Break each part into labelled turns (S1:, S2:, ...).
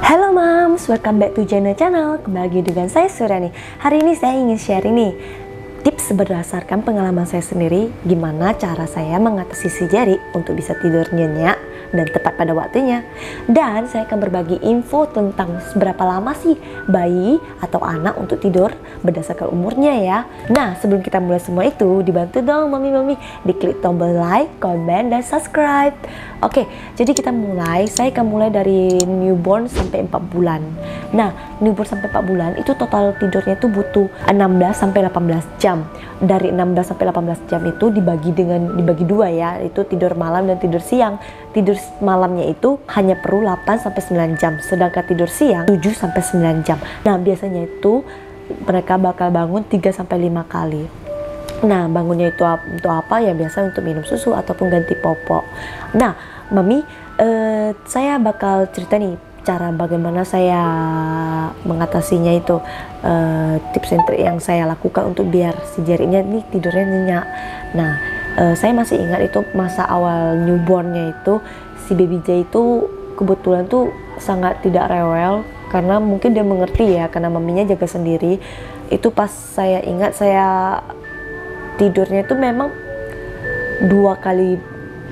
S1: Halo Moms, welcome back to channel. Kembali lagi dengan saya Suryani. Hari ini saya ingin share ini tips berdasarkan pengalaman saya sendiri, gimana cara saya mengatasi si jari untuk bisa tidur nyenyak dan tepat pada waktunya. Dan saya akan berbagi info tentang seberapa lama sih bayi atau anak untuk tidur berdasarkan umurnya ya. Nah, sebelum kita mulai semua itu, dibantu dong mami-mami diklik tombol like, comment, dan subscribe. Oke, jadi kita mulai. Saya akan mulai dari newborn sampai 4 bulan. Nah, newborn sampai 4 bulan itu total tidurnya itu butuh 16 sampai 18 jam. Dari 16 sampai 18 jam itu dibagi dua ya, itu tidur malam dan tidur siang. Tidur malamnya itu hanya perlu 8 sampai 9 jam, sedangkan tidur siang 7 sampai 9 jam. Nah, biasanya itu mereka bakal bangun 3 sampai 5 kali. Nah, bangunnya itu untuk apa ya? Biasa untuk minum susu ataupun ganti popok. Nah, Mami, saya bakal cerita nih cara bagaimana saya mengatasinya itu, tips and trik yang saya lakukan untuk biar si jarinya nih tidurnya nyenyak. Nah, saya masih ingat itu masa awal newbornnya itu si baby J itu kebetulan tuh sangat tidak rewel karena mungkin dia mengerti ya karena maminya jaga sendiri. Itu pas saya ingat saya tidurnya itu memang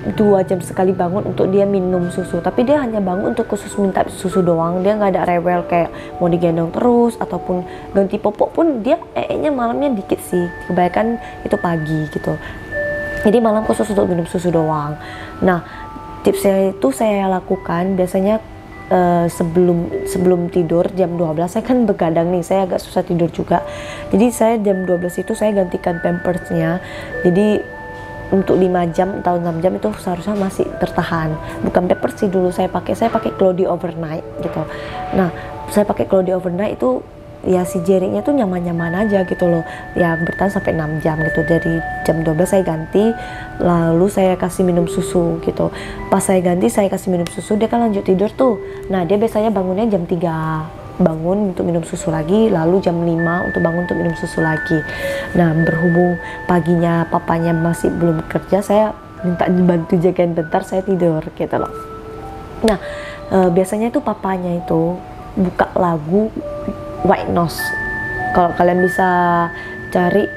S1: 2 jam sekali bangun untuk dia minum susu, tapi dia hanya bangun untuk khusus minta susu doang. Dia nggak ada rewel kayak mau digendong terus ataupun ganti popok pun dia malamnya dikit sih, kebanyakan itu pagi gitu. Jadi malam khusus untuk minum susu doang. Nah, tipsnya itu saya lakukan biasanya sebelum tidur jam 12. Saya kan begadang nih, saya agak susah tidur juga. Jadi saya jam 12 itu saya gantikan pampersnya. Jadi untuk 5 jam atau 6 jam itu seharusnya masih tertahan. Bukan pampers sih dulu saya pakai Cloudy Overnight gitu. Nah, saya pakai Cloudy Overnight itu ya si jarinya tuh nyaman-nyaman aja gitu loh. Ya bertahan sampai 6 jam gitu. Dari jam 12 saya ganti, lalu saya kasih minum susu gitu. Pas saya ganti, saya kasih minum susu, dia kan lanjut tidur tuh. Nah, dia biasanya bangunnya jam 3. Bangun untuk minum susu lagi, lalu jam 5 untuk bangun untuk minum susu lagi. Nah, berhubung paginya papanya masih belum kerja, saya minta dibantu jagain bentar, saya tidur gitu loh. Nah, biasanya itu papanya itu buka lagu White Noise. Kalau kalian bisa cari,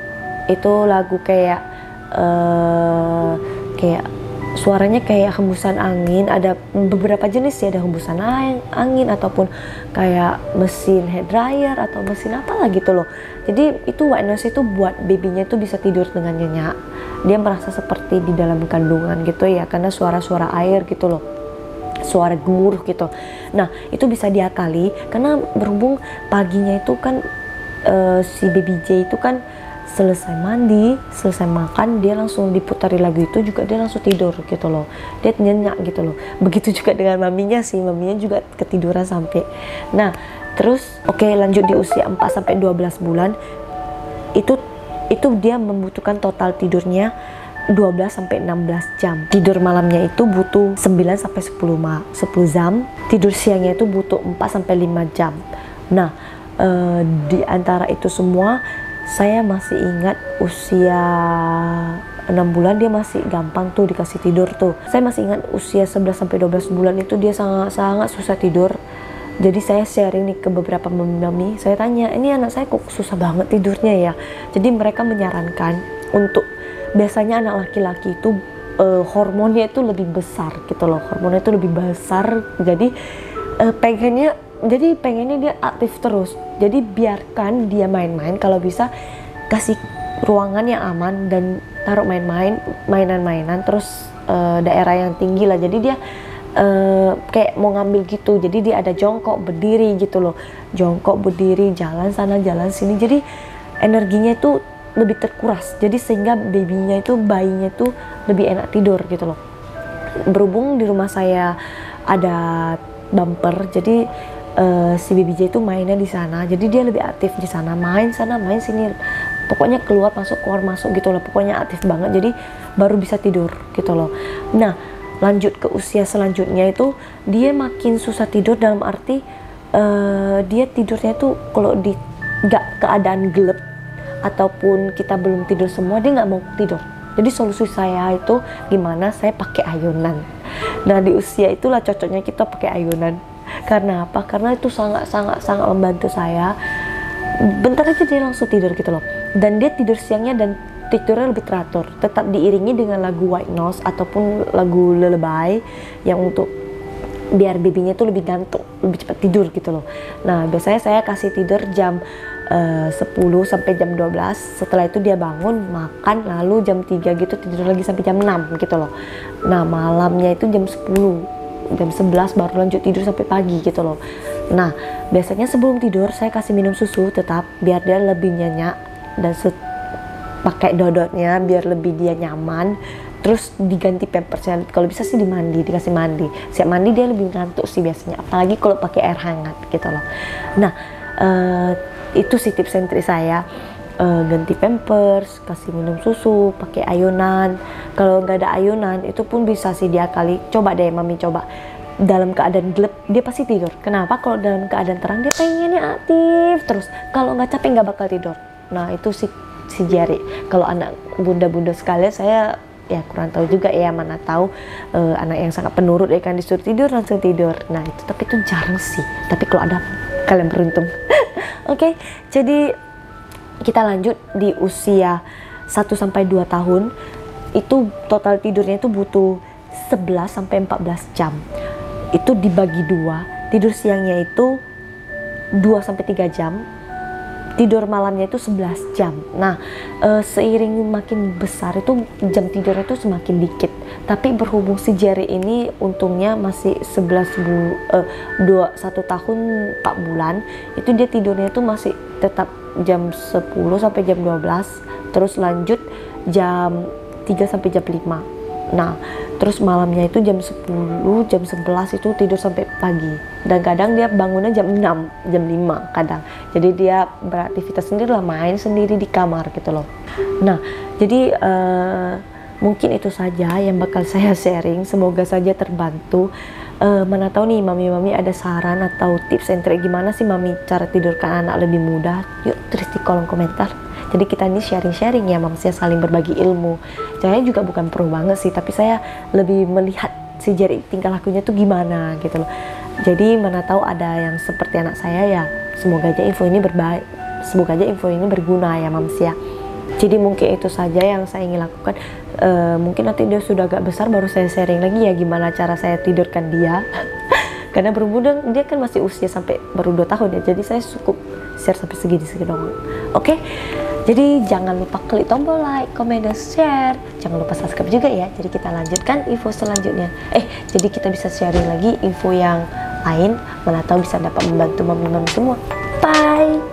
S1: itu lagu kayak suaranya kayak hembusan angin. Ada beberapa jenis sih, ada hembusan angin ataupun kayak mesin hair dryer atau mesin apalah gitu loh. Jadi itu white noise itu buat babynya itu bisa tidur dengan nyenyak. Dia merasa seperti di dalam kandungan gitu ya, karena suara-suara air gitu loh, suara gemuruh gitu. Nah, itu bisa diakali karena berhubung paginya itu kan si baby J itu kan selesai mandi, selesai makan, dia langsung diputari lagu itu juga dia langsung tidur gitu loh. Dia nyenyak gitu loh. Begitu juga dengan maminya sih, maminya juga ketiduran sampai. Nah, terus lanjut di usia 4 sampai 12 bulan itu dia membutuhkan total tidurnya 12 sampai 16 jam. Tidur malamnya itu butuh 9 sampai 10 jam. Tidur siangnya itu butuh 4 sampai 5 jam. Nah, di antara itu semua saya masih ingat usia 6 bulan dia masih gampang tuh dikasih tidur tuh. Saya masih ingat usia 11 sampai 12 bulan itu dia sangat susah tidur. Jadi saya sharing nih ke beberapa mami, saya tanya, ini anak saya kok susah banget tidurnya ya. Jadi mereka menyarankan untuk, biasanya anak laki-laki itu hormonnya itu lebih besar gitu loh. Hormonnya itu lebih besar, jadi pengennya dia aktif terus. Jadi biarkan dia main-main, kalau bisa kasih ruangan yang aman dan taruh mainan-mainan, terus daerah yang tinggi lah. Jadi dia kayak mau ngambil gitu, jadi dia ada jongkok berdiri gitu loh, jongkok berdiri, jalan sana jalan sini, jadi energinya itu lebih terkuras, jadi sehingga bayinya itu lebih enak tidur gitu loh. Berhubung di rumah saya ada bumper, jadi si baby J itu mainnya di sana, jadi dia lebih aktif di sana, main sana main sini, pokoknya keluar masuk gitu loh, pokoknya aktif banget, jadi baru bisa tidur gitu loh. Nah, lanjut ke usia selanjutnya itu dia makin susah tidur, dalam arti dia tidurnya tuh kalau nggak keadaan gelap ataupun kita belum tidur semua, dia nggak mau tidur. Jadi solusi saya itu gimana, saya pakai ayunan. Nah, di usia itulah cocoknya kita pakai ayunan. Karena apa? Karena itu sangat membantu saya. Bentar aja dia langsung tidur gitu loh. Dan dia tidur siangnya dan tidurnya lebih teratur, tetap diiringi dengan lagu white noise ataupun lagu lullaby yang untuk biar babynya tuh lebih ngantuk, lebih cepat tidur gitu loh. Nah biasanya saya kasih tidur jam 10 sampai jam 12. Setelah itu dia bangun, makan, lalu jam 3 gitu tidur lagi sampai jam 6 gitu loh. Nah malamnya itu jam 10, jam 11 baru lanjut tidur sampai pagi gitu loh. Nah biasanya sebelum tidur saya kasih minum susu tetap biar dia lebih nyenyak, dan pakai dodotnya biar lebih dia nyaman. Terus diganti pampersnya, kalau bisa sih dikasih mandi. Siap mandi dia lebih ngantuk sih biasanya, apalagi kalau pakai air hangat gitu loh. Nah itu sih tips and trik saya. Ganti pampers, kasih minum susu, pakai ayunan. Kalau nggak ada ayunan itu pun bisa sih diakali. Coba deh mami coba, dalam keadaan gelap dia pasti tidur. Kenapa? Kalau dalam keadaan terang dia pengennya aktif terus. Kalau nggak capek nggak bakal tidur. Nah itu sih si Jerry. Kalau anak bunda-bunda sekalian, saya ya kurang tahu juga ya, mana tahu anak yang sangat penurut ya kan, disuruh tidur langsung tidur. Nah itu, tapi itu jarang sih. Tapi kalau ada, kalian beruntung. Oke, jadi kita lanjut di usia 1-2 tahun. Itu total tidurnya itu butuh 11-14 jam. Itu dibagi 2. Tidur siangnya itu 2-3 jam. Tidur malamnya itu 11 jam. Nah seiring makin besar itu jam tidurnya itu semakin dikit. Tapi berhubung si Jerry ini untungnya masih 1 tahun 4 bulan, itu dia tidurnya itu masih tetap jam 10 sampai jam 12, terus lanjut jam 3 sampai jam 5. Nah terus malamnya itu jam 10, jam 11 itu tidur sampai pagi. Dan kadang dia bangunnya jam 6, jam 5 kadang. Jadi dia beraktivitas sendiri lah, main sendiri di kamar gitu loh. Nah jadi mungkin itu saja yang bakal saya sharing. Semoga saja terbantu. Mana tahu nih mami-mami ada saran atau tips and trik gimana sih mami cara tidurkan anak lebih mudah. Yuk tulis di kolom komentar. Jadi kita ini sharing-sharing ya, maksudnya saling berbagi ilmu. Saya juga bukan pro banget sih, tapi saya lebih melihat si Jerry tingkah lakunya tuh gimana gitu loh. Jadi mana tahu ada yang seperti anak saya ya. Semoga aja info ini berguna ya mams ya. Jadi mungkin itu saja yang saya ingin lakukan. Mungkin nanti dia sudah agak besar baru saya sharing lagi ya gimana cara saya tidurkan dia. Karena berhubung dia kan masih usia sampai baru 2 tahun ya. Jadi saya cukup share sampai segini doang. Oke. Jadi jangan lupa klik tombol like, comment, dan share. Jangan lupa subscribe juga ya. Jadi kita lanjutkan info selanjutnya. Jadi kita bisa sharing lagi info yang lain. Mana tahu bisa dapat membantu mami-mami semua. Bye.